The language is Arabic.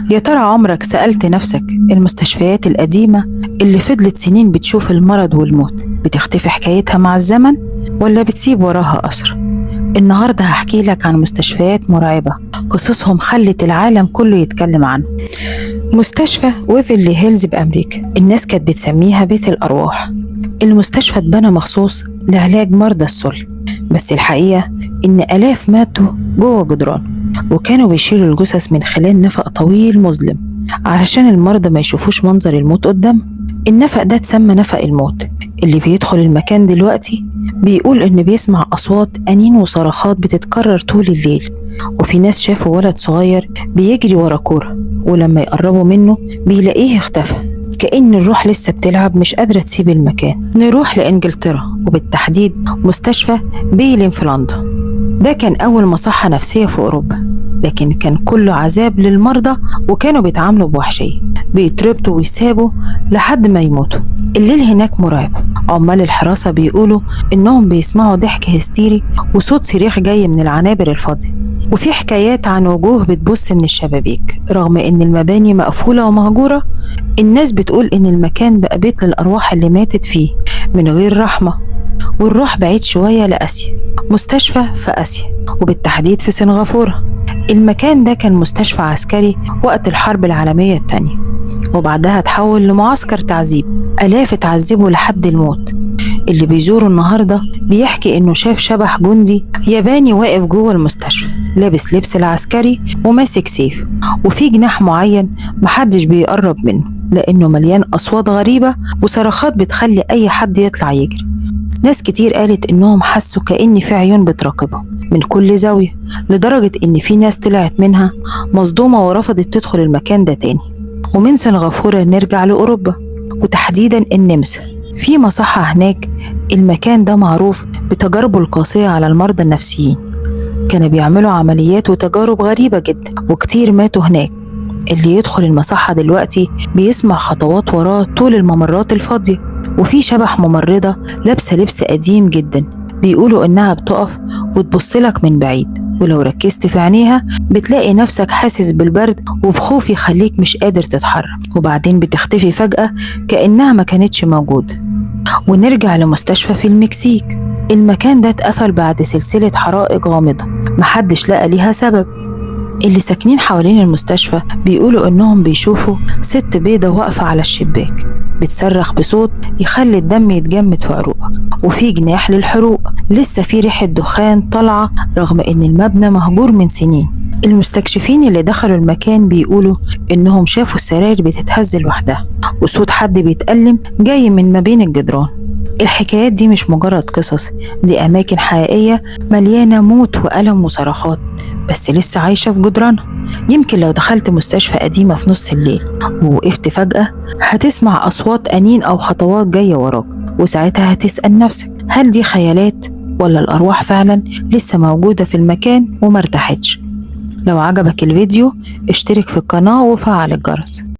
يا ترى عمرك سألت نفسك المستشفيات القديمة اللي فضلت سنين بتشوف المرض والموت بتختفي حكايتها مع الزمن ولا بتسيب وراها أثر؟ النهاردة هحكي لك عن مستشفيات مرعبة قصصهم خلت العالم كله يتكلم عنه. مستشفى ويفرلي هيلز بأمريكا الناس كانت بتسميها بيت الأرواح. المستشفى اتبنى مخصوص لعلاج مرضى السل، بس الحقيقة إن آلاف ماتوا جوه جدران، وكانوا بيشيلوا الجثث من خلال نفق طويل مظلم علشان المرضى ما يشوفوش منظر الموت قدام. النفق ده اتسمى نفق الموت. اللي بيدخل المكان دلوقتي بيقول إن بيسمع أصوات أنين وصرخات بتتكرر طول الليل، وفي ناس شافوا ولد صغير بيجري ورا كورة ولما يقربوا منه بيلاقيه اختفى، كأن الروح لسه بتلعب مش قادرة تسيب المكان. نروح لإنجلترا وبالتحديد مستشفى بيلين في لندن. ده كان أول مصحة نفسية في أوروبا، لكن كان كله عذاب للمرضى وكانوا بيتعاملوا بوحشية، بيتربطوا ويسابوا لحد ما يموتوا. الليل هناك مرعب. عمال الحراسة بيقولوا إنهم بيسمعوا ضحك هستيري وصوت صريخ جاي من العنابر الفاضية، وفي حكايات عن وجوه بتبص من الشبابيك. رغم إن المباني مقفولة ومهجورة، الناس بتقول إن المكان بقى بيت للأرواح اللي ماتت فيه من غير رحمة. والروح بعيد شوية لآسيا، مستشفى في آسيا وبالتحديد في سنغافورة. المكان ده كان مستشفى عسكري وقت الحرب العالمية التانية، وبعدها تحول لمعسكر تعذيب. آلاف اتعذبوا لحد الموت. اللي بيزوروا النهاردة بيحكي إنه شاف شبح جندي ياباني واقف جوه المستشفى لابس لبس العسكري وماسك سيف، وفي جناح معين محدش بيقرب منه لأنه مليان أصوات غريبة وصرخات بتخلي أي حد يطلع يجري. ناس كتير قالت إنهم حسوا كأن في عيون بتراقبهم من كل زاوية، لدرجة إن في ناس طلعت منها مصدومة ورفضت تدخل المكان ده تاني. ومن سنغافورة نرجع لأوروبا وتحديدا النمسا. في مصحة هناك المكان ده معروف بتجاربه القاسية على المرضى النفسيين، كانوا بيعملوا عمليات وتجارب غريبة جدا وكتير ماتوا هناك. اللي يدخل المصحة دلوقتي بيسمع خطوات وراه طول الممرات الفاضية، وفي شبح ممرضة لابسة لبس قديم جدا بيقولوا إنها بتقف وتبصلك من بعيد، ولو ركزت في عينيها بتلاقي نفسك حاسس بالبرد وبخوف يخليك مش قادر تتحرك، وبعدين بتختفي فجأة كأنها ما كانتش موجودة. ونرجع لمستشفى في المكسيك. المكان ده اتقفل بعد سلسلة حرائق غامضة محدش لقى ليها سبب. اللي ساكنين حوالين المستشفى بيقولوا إنهم بيشوفوا ست بيضة واقفة على الشباك بتصرخ بصوت يخلي الدم يتجمد في عروقك، وفي جناح للحروق لسه في ريحة دخان طالعة رغم إن المبنى مهجور من سنين. المستكشفين اللي دخلوا المكان بيقولوا إنهم شافوا السراير بتتهز لوحدها وصوت حد بيتألم جاي من ما بين الجدران. الحكايات دي مش مجرد قصص، دي أماكن حقيقية مليانة موت وألم وصرخات، بس لسه عايشة في جدرانها. يمكن لو دخلت مستشفى قديمة في نص الليل ووقفت فجأة هتسمع أصوات أنين أو خطوات جاية وراك، وساعتها هتسأل نفسك هل دي خيالات ولا الأرواح فعلا لسه موجودة في المكان ومرتاحتش. لو عجبك الفيديو اشترك في القناة وفعل الجرس.